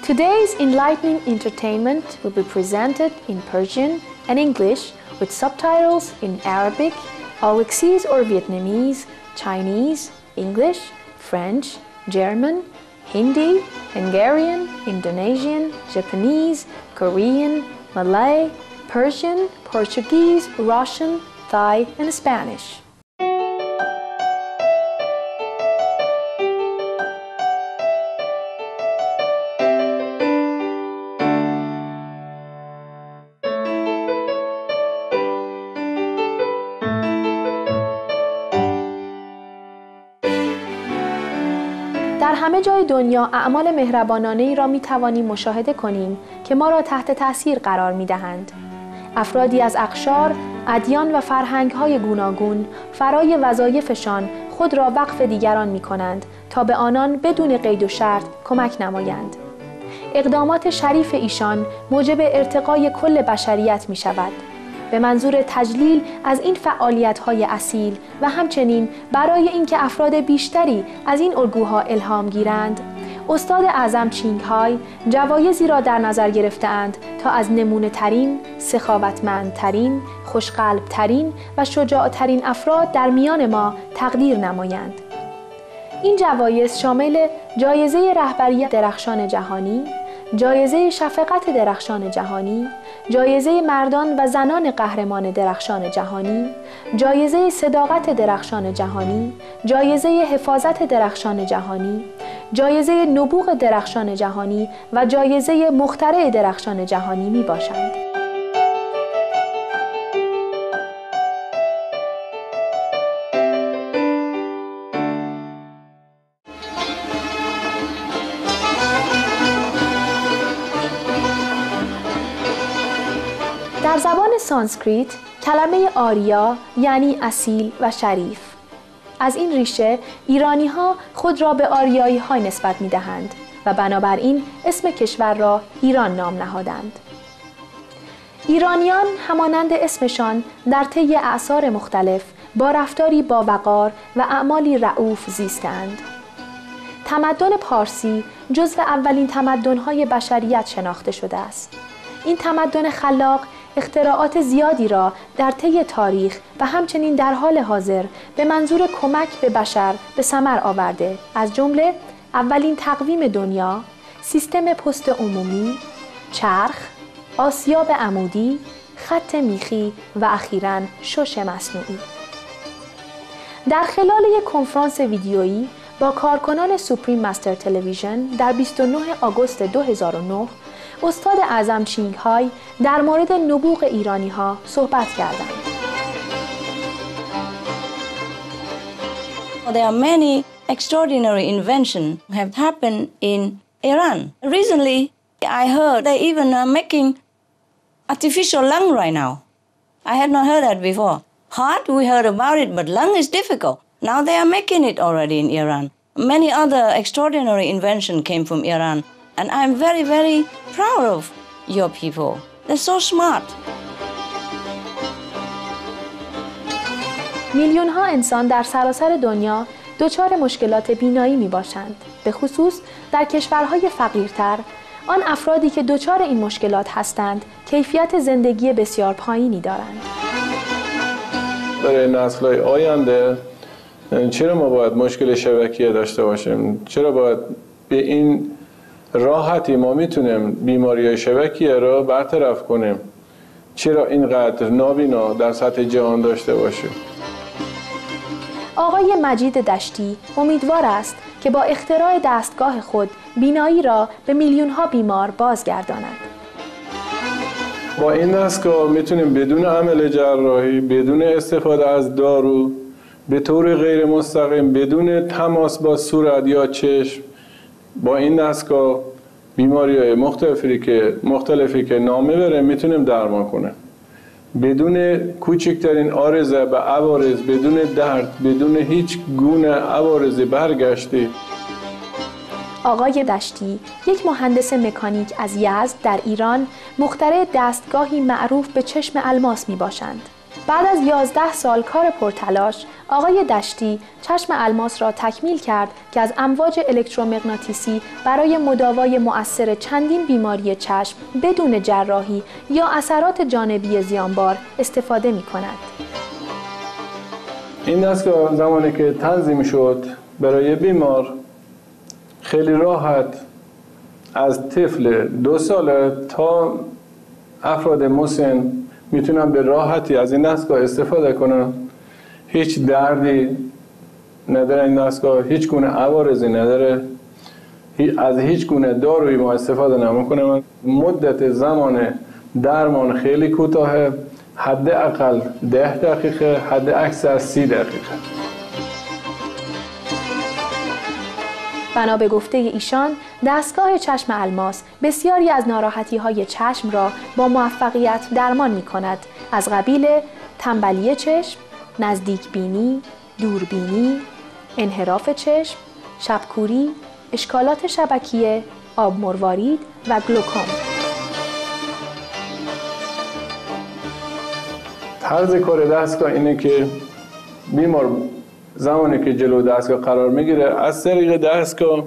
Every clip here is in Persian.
Today's enlightening entertainment will be presented in Persian and English with subtitles in Arabic, Alexese or Vietnamese, Chinese, English, French, German, Hindi, Hungarian, Indonesian, Japanese, Korean, Malay, Persian, Portuguese, Russian, Thai, and Spanish. در همه جای دنیا اعمال مهربانانه‌ای را می‌توانیم مشاهده کنیم که ما را تحت تأثیر قرار می‌دهند. افرادی از اقشار، ادیان و فرهنگ‌های گوناگون فرای وظایفشان خود را وقف دیگران می‌کنند تا به آنان بدون قید و شرط کمک نمایند. اقدامات شریف ایشان موجب ارتقای کل بشریت می‌شود. به منظور تجلیل از این فعالیت‌های اصیل و همچنین برای اینکه افراد بیشتری از این الگوها الهام گیرند، استاد اعظم چینگ های جوایزی را در نظر گرفته‌اند تا از نمونه‌ترین، سخاوتمندترین، خوشقلب‌ترین و شجاع‌ترین افراد در میان ما تقدیر نمایند. این جوایز شامل جایزه رهبری درخشان جهانی، جایزه شفقت درخشان جهانی، جایزه مردان و زنان قهرمان درخشان جهانی، جایزه صداقت درخشان جهانی، جایزه حفاظت درخشان جهانی، جایزه نبوغ درخشان جهانی و جایزه مخترع درخشان جهانی می باشند. در زبان سانسکریت کلمه آریا یعنی اصیل و شریف. از این ریشه ایرانی ها خود را به آریایی ها نسبت می دهند و بنابراین اسم کشور را ایران نام نهادند. ایرانیان همانند اسمشان در طی اعصار مختلف با رفتاری با وقار و اعمالی رئوف زیستند. تمدن پارسی جزو اولین تمدن‌های بشریت شناخته شده است. این تمدن خلاق اختراعات زیادی را در طی تاریخ و همچنین در حال حاضر به منظور کمک به بشر به ثمر آورده، از جمله اولین تقویم دنیا، سیستم پست عمومی، چرخ، آسیاب عمودی، خط میخی و اخیراً شش مصنوعی. در خلال یک کنفرانس ویدیویی با کارکنان سوپریم مستر تلویزیون در 29 آگوست 2009 استاد اعظم چینگ های در مورد نبوغ ایرانی ها صحبت کردند. There are many extraordinary inventions have happened in Iran. Recently, I heard they even are making artificial lung right now. I had not heard that before. Heart, we heard about it, but lung is difficult. Now they are making it already in Iran. Many other extraordinary inventions came from Iran. And I'm very, very proud of your people. They're so smart. میلیون ها انسان در سراسر دنیا دچار مشکلات بینایی می باشند. به خصوص در کشورهای فقیرتر، آن افرادی که دچار این مشکلات هستند، کیفیت زندگی بسیار پایینی دارند. برای نسل‌های آینده چرا ما باید مشکل شبکیه داشته باشیم؟ چرا باید به این راحتی ما میتونیم بیماری‌های شبکیه را برطرف کنیم؟ چرا اینقدر نابینا در سطح جهان داشته باشیم؟ آقای مجید دشتی امیدوار است که با اختراع دستگاه خود بینایی را به میلیون‌ها بیمار بازگرداند. با این دستگاه میتونیم بدون عمل جراحی، بدون استفاده از دارو، به طور غیر مستقیم، بدون تماس با صورت یا چشم، با این دستگاه بیماری‌های مختلفی که نام میبره میتونیم درمان کنیم. بدون کوچکترین عارضه و عوارض، بدون درد، بدون هیچ گونه عوارض برگشتی. آقای دشتی، یک مهندس مکانیک از یزد در ایران، مخترع دستگاهی معروف به چشم الماس می باشند. بعد از 11 سال کار پرتلاش، آقای دشتی چشم الماس را تکمیل کرد که از امواج الکترومغناطیسی برای مداوای مؤثر چندین بیماری چشم بدون جراحی یا اثرات جانبی زیانبار استفاده می کند. این دستگاه زمانی که تنظیم شد برای بیمار خیلی راحت از طفل 2 ساله تا افراد مسن میتونن به راحتی از این دستگاه استفاده کنن. هیچ دردی نداره این دستگاه، هیچ گونه عوارضی نداره، از هیچ گونه دارویی ما استفاده نمیکنیم. مدت زمان درمان خیلی کوتاهه، حداقل 10 دقیقه، حد اکثر 30 دقیقه. بنا به گفته ایشان، دستگاه چشم الماس بسیاری از ناراحتی‌های چشم را با موفقیت درمان می‌کند، از قبیل تنبلی چشم، نزدیک بینی، دوربینی، انحراف چشم، شبکوری، اشکالات شبکیه، آب مروارید و گلوکوم. طرز کار دستگاه اینه که بیمار زمانی که جلو دستگاه قرار میگیره از طریق دستگاه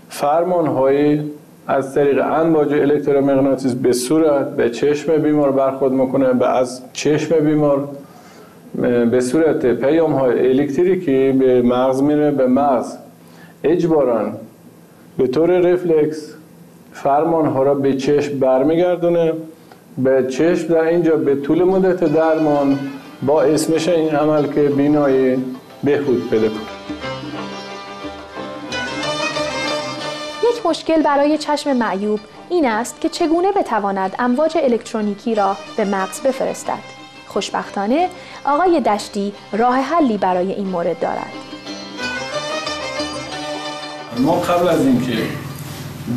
فرمان‌های از طریق امواج الکترومغناطیس به صورت به چشم بیمار برخورد میکنه و از چشم بیمار به صورت پیام‌های الکتریکی به مغز میره. به مغز اجباراً به طور رفلکس فرمان‌ها را به چشم برمیگردونه. به چشم در اینجا به طول مدت درمان باعث میشه این عمل که بینایی بهبود پیدا کنه. یک مشکل برای چشم معیوب این است که چگونه بتواند امواج الکترونیکی را به مغز بفرستد. خوشبختانه آقای دشتی راه حلی برای این مورد دارد. ما قبل از اینکه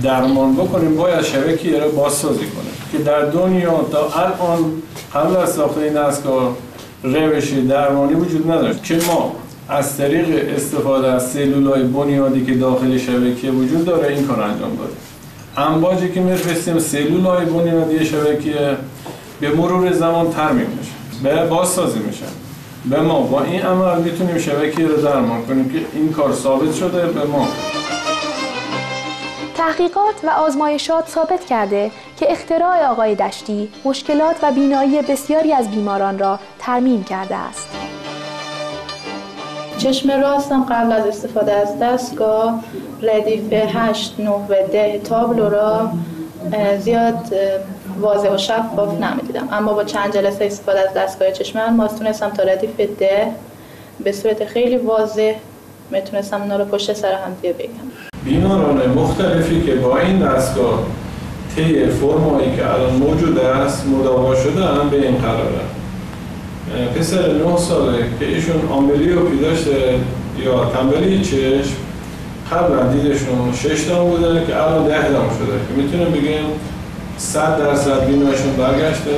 درمان بکنیم باید شبکیه را بازسازی کنیم که در دنیا تا الان قبل از ساخت این دستگاه روش درمانی وجود نداشت که ما از طریق استفاده از سلولای بنیادی که داخل شبکیه وجود داره این کار انجام دادیم. امواجی که میفرستیم سلولای بنیادی شبکیه به مرور زمان ترمیم میشه، به بازسازی میشه. به ما با این عمل میتونیم شبکیه رو درمان کنیم که این کار ثابت شده به ما. تحقیقات و آزمایشات ثابت کرده که اختراع آقای دشتی مشکلات و بینایی بسیاری از بیماران را ترمیم کرده است. چشم راستم قبل از استفاده از دستگاه ردیف 8، 9 و 10 تابلو را زیاد واضح و شفاف نمیدیدم، اما با چند جلسه استفاده از دستگاه چشم الماس تونستم تا ردیف 10 به صورت خیلی واضح میتونستم اونا رو پشت سر هم دیگه بگم. بیماران مختلفی که با این دستگاه طی فرمایی که الان موجود است مداوا شدن به این قراره. پسر 9 ساله که ایشون آمبلیوپی داشته یا تنبلی چشم، قبلا دیدشون 6 دام بوده که الان 10 دام شده که میتونیم بگیم 100% بیناییشون برگشته.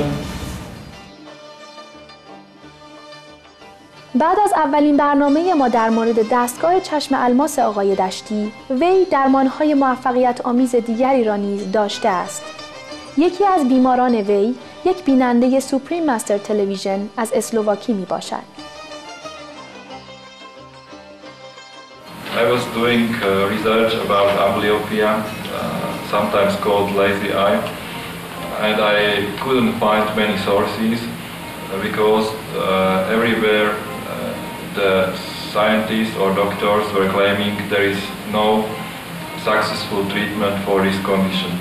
بعد از اولین برنامه ما در مورد دستگاه چشم الماس آقای دشتی، وی درمانهای موفقیت آمیز دیگری را نیز داشته است. یکی از بیماران وی، یک بیننده سوپریم مستر تلویزیون از اسلواکی می باشد. I was doing research about amblyopia, sometimes called lazy eye, and I couldn't find many sources because everywhere the scientists or doctors were claiming there is no successful treatment for this condition.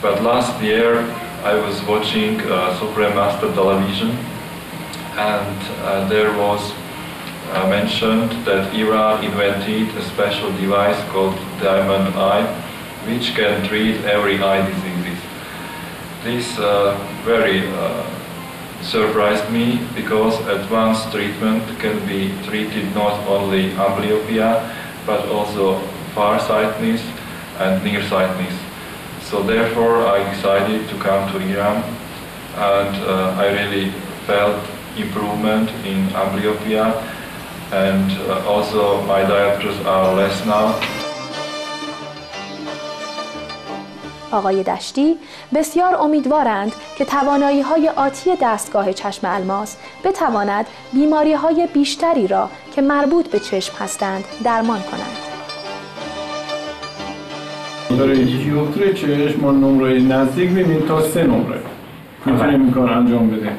But last year I was watching Supreme Master Television, and there was mentioned that Iran invented a special device called Diamond Eye, which can treat every eye diseases. This very surprised me because advanced treatment can be treated not only amblyopia but also farsightedness and nearsightedness. So therefore I decided to come to Iran, and I really felt improvement in amblyopia, and also my diopters are less now. آقای دشتی بسیار امیدوارند که توانایی‌های آتی دستگاه چشم الماس بتواند بیماری‌های بیشتری را که مربوط به چشم هستند درمان کنند. برای دیوپتری چشم ما نمره نزدیک ببینیم تا 3 نمره میتونیم این کار انجام بدیم.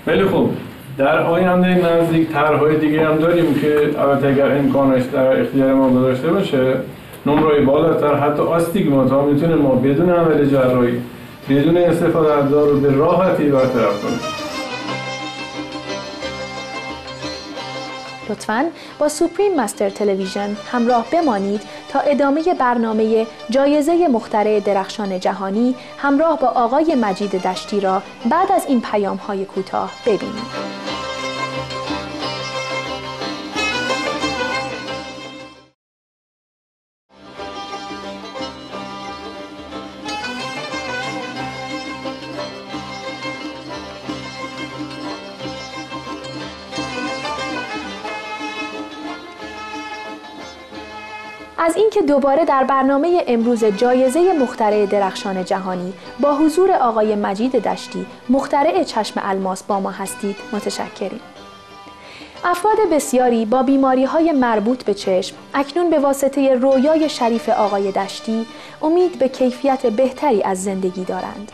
ولی خب در آینده نزدیک طرح‌های دیگه هم داریم که البته اگر امکانش در اختیار ما داشته باشه نمره بالاتر حتی آستیگمات ها میتونه ما بدون عمل جراحی بدون استفاده از دارو به راحتی برطرف کنیم. لطفاً با سوپریم مستر تلویزیون همراه بمانید تا ادامه برنامه جایزه مخترع درخشان جهانی همراه با آقای مجید دشتی را بعد از این پیام‌های کوتاه ببینید. از اینکه دوباره در برنامه امروز جایزه مخترع درخشان جهانی با حضور آقای مجید دشتی مخترع چشم الماس با ما هستید متشکریم. افراد بسیاری با بیماری‌های مربوط به چشم اکنون به واسطه رویای شریف آقای دشتی امید به کیفیت بهتری از زندگی دارند.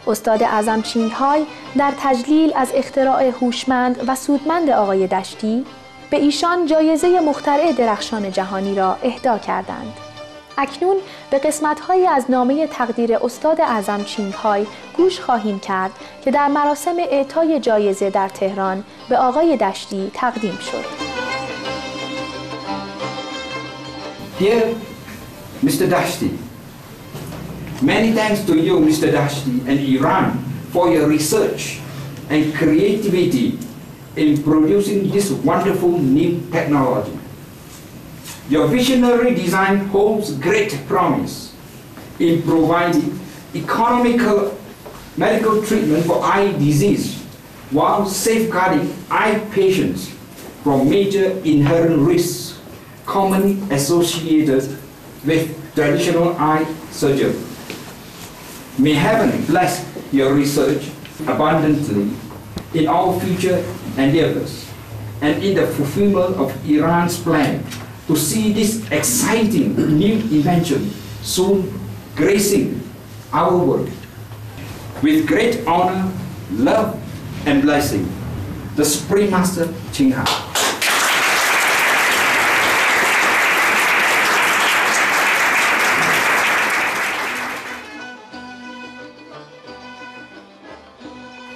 استاد اعظم چینگهای در تجلیل از اختراع هوشمند و سودمند آقای دشتی به ایشان جایزه مخترع درخشان جهانی را اهدا کردند. اکنون به قسمت‌هایی از نامه تقدیر استاد اعظم چینگهای گوش خواهیم کرد که در مراسم اعطای جایزه در تهران به آقای دشتی تقدیم شد. Dear Mr. Dashti, many thanks to you, Mr. Dashti, and Iran for your research and creativity in producing this wonderful new technology. Your visionary design holds great promise in providing economical medical treatment for eye disease while safeguarding eye patients from major inherent risks commonly associated with traditional eye surgery. May heaven bless your research abundantly in all future endeavors and in the fulfillment of Iran's plan to see this exciting new invention soon gracing our world. With great honor, love, and blessing, the Supreme Master Ching-hai.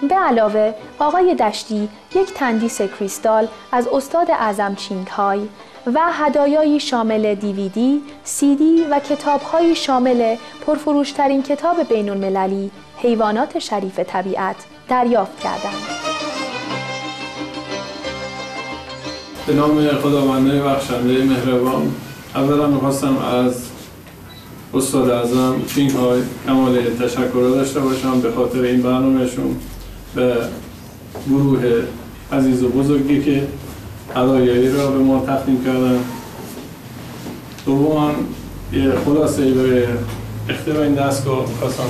به علاوه آقای دشتی یک تندیس کریستال از استاد اعظم چینگهای و هدایایی شامل DVD، CD و کتاب‌هایی شامل پرفروشترین کتاب بین‌المللی حیوانات شریف طبیعت دریافت کردند. به نام خداوند بخشنده مهربان، اولا می‌خواستم از استاد اعظم چینگهای کمال تشکر داشته باشم به خاطر این برنامهشون، به گروه عزیز و بزرگی که هدایایی را به ما تقدیم کردن. دوما یه خلاصه‌ای برای اختراع این دستگاه خواستم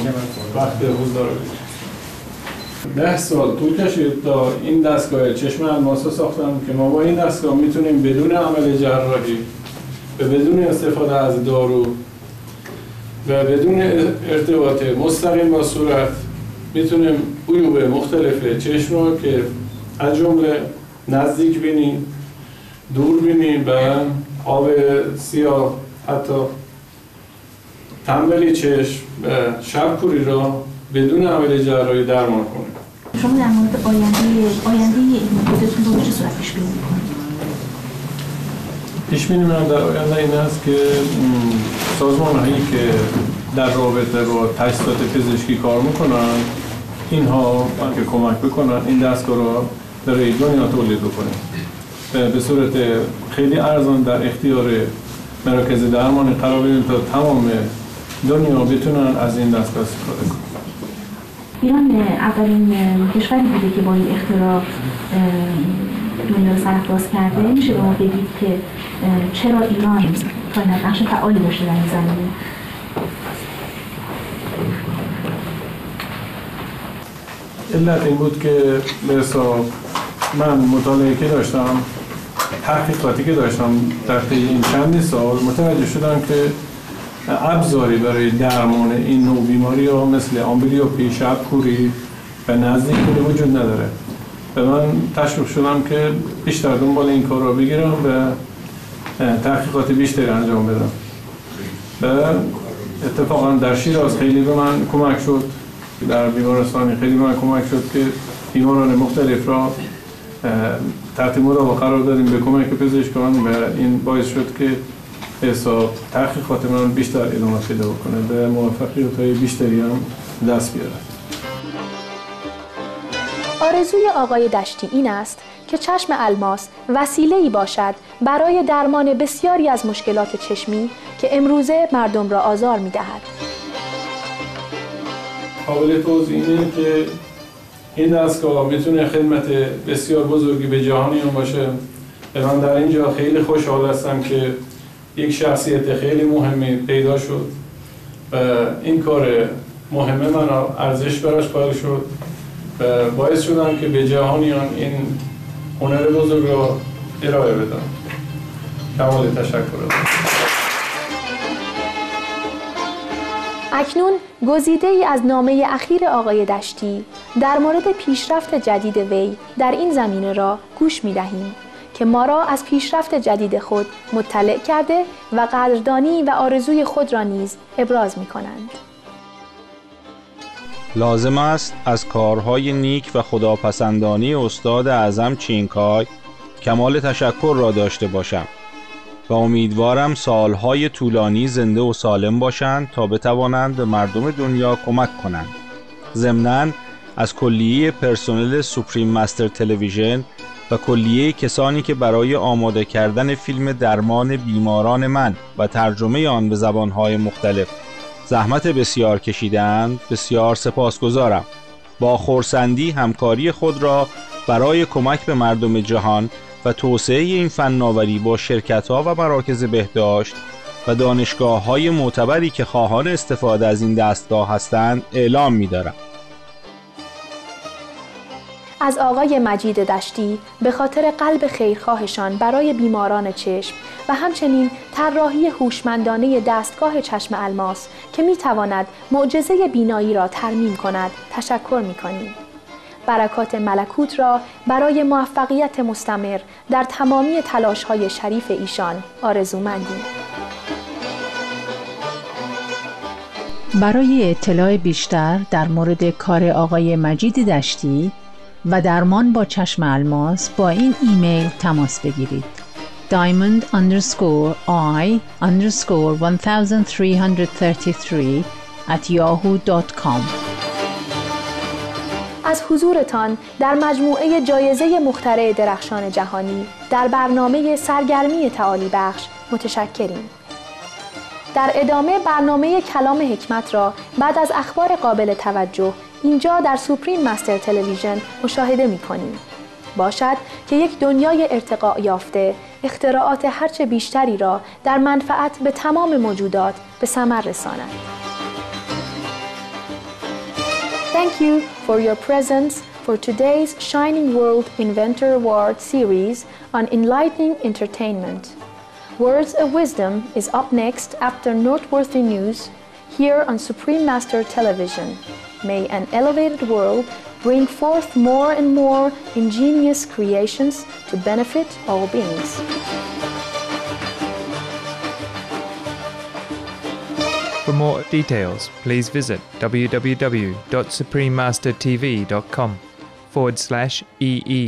وقت حضور بدم. 10 سال طول کشید تا این دستگاه چشم الماس رو ساختم که ما با این دستگاه میتونیم بدون عمل جراحی و بدون استفاده از دارو و بدون ارتباط مستقیم با صورت میتونیم عیوب مختلف چشم رو که از جمله نزدیک بینی، دور بینی و آب سیاه، حتی تنبلی چشم و شبکوری را بدون عمل جراحی درمان کنیم. شما در مورد آینده این خودتون رو به چه صورت پیش بینی می‌کنید؟ پیش بینی من در آینده این است که سازمان‌هایی که در رابطه با تجهیزات پزشکی کار میکنن اینها که کمک بکنن این دستگاه را برای دنیا تولید بکنیم به صورت خیلی ارزان در اختیار مراکز درمانی قرار بدیم تا تمام دنیا بتونن از این دستگاه استفاده کنن. ایران اولین کشوری بوده که با این اختراع دنیا رو سرافراز کرده. میشه به ما بگید که چرا ایران تا این نقش فعالی داشته در این زمینه؟ علت این بود که به حساب من مطالعه که داشتم، تحقیقاتی که داشتم در طی این چند سال متوجه شدم که ابزاری برای درمان این نوع بیماری ها مثل آمبلیوپی، شب‌کوری و نزدیکی وجود نداره. و من تشویق شدم که بیشتر دنبال این کار را بگیرم و تحقیقات بیشتری انجام بدم. و اتفاقا در شیراز خیلی به من کمک شد، در بیمارستانی خیلی به من کمک شد که بیماران مختلف را تحت مراقبه قرار دادیم به کمک پزشکان و این باعث شد که حساب تحقیقات من بیشتر ادامه پیدا کنه و موفقیت‌های بیشتری هم دست بیاره. آرزوی آقای دشتی این است که چشم الماس وسیله‌ای باشد برای درمان بسیاری از مشکلات چشمی که امروزه مردم را آزار می‌دهد. قابل توضیح اینه که این دستگاه میتونه خدمت بسیار بزرگی به جهانیان باشه. من در اینجا خیلی خوشحال هستم که یک شخصیت خیلی مهمی پیدا شد و این کار مهمه من ارزش براش قائل شد و باعث شدم که به جهانیان این هنر بزرگ را ارائه بدم. کمال تشکر. اکنون گزیده‌ای از نامه اخیر آقای دشتی در مورد پیشرفت جدید وی در این زمینه را گوش می‌دهیم که ما را از پیشرفت جدید خود مطلع کرده و قدردانی و آرزوی خود را نیز ابراز می‌کنند. لازم است از کارهای نیک و خداپسندانه استاد اعظم چینکای کمال تشکر را داشته باشم و امیدوارم سالهای طولانی زنده و سالم باشند تا بتوانند به مردم دنیا کمک کنند. ضمناً از کلیه پرسنل سوپریم مستر تلویزیون و کلیه کسانی که برای آماده کردن فیلم درمان بیماران من و ترجمه آن به زبانهای مختلف زحمت بسیار کشیدند بسیار سپاسگزارم. با خرسندی همکاری خود را برای کمک به مردم جهان و توسعه این فناوری با شرکت‌ها و مراکز بهداشت و دانشگاه‌های معتبری که خواهان استفاده از این دستگاه هستند اعلام می‌دارم. از آقای مجید دشتی به خاطر قلب خیرخواهشان برای بیماران چشم و همچنین طراحی هوشمندانه دستگاه چشم الماس که می‌تواند معجزه بینایی را ترمیم کند تشکر می‌کنیم. برکات ملکوت را برای موفقیت مستمر در تمامی تلاش‌های شریف ایشان آرزومندیم. برای اطلاع بیشتر در مورد کار آقای مجید دشتی و درمان با چشم الماس با این ایمیل تماس بگیرید: diamond_I_1333@yahoo.com. از حضورتان در مجموعه جایزه مخترع درخشان جهانی در برنامه سرگرمی تعالی بخش متشکریم. در ادامه برنامه کلام حکمت را بعد از اخبار قابل توجه اینجا در سوپریم مستر تلویزیون مشاهده می‌کنیم. باشد که یک دنیای ارتقاء یافته اختراعات هرچه بیشتری را در منفعت به تمام موجودات به ثمر رساند. Thank you for your presence for today's Shining World Inventor Award series on enlightening entertainment. Words of Wisdom is up next after noteworthy news here on Supreme Master Television. May an elevated world bring forth more and more ingenious creations to benefit all beings. For more details, please visit www.suprememastertv.com/EE.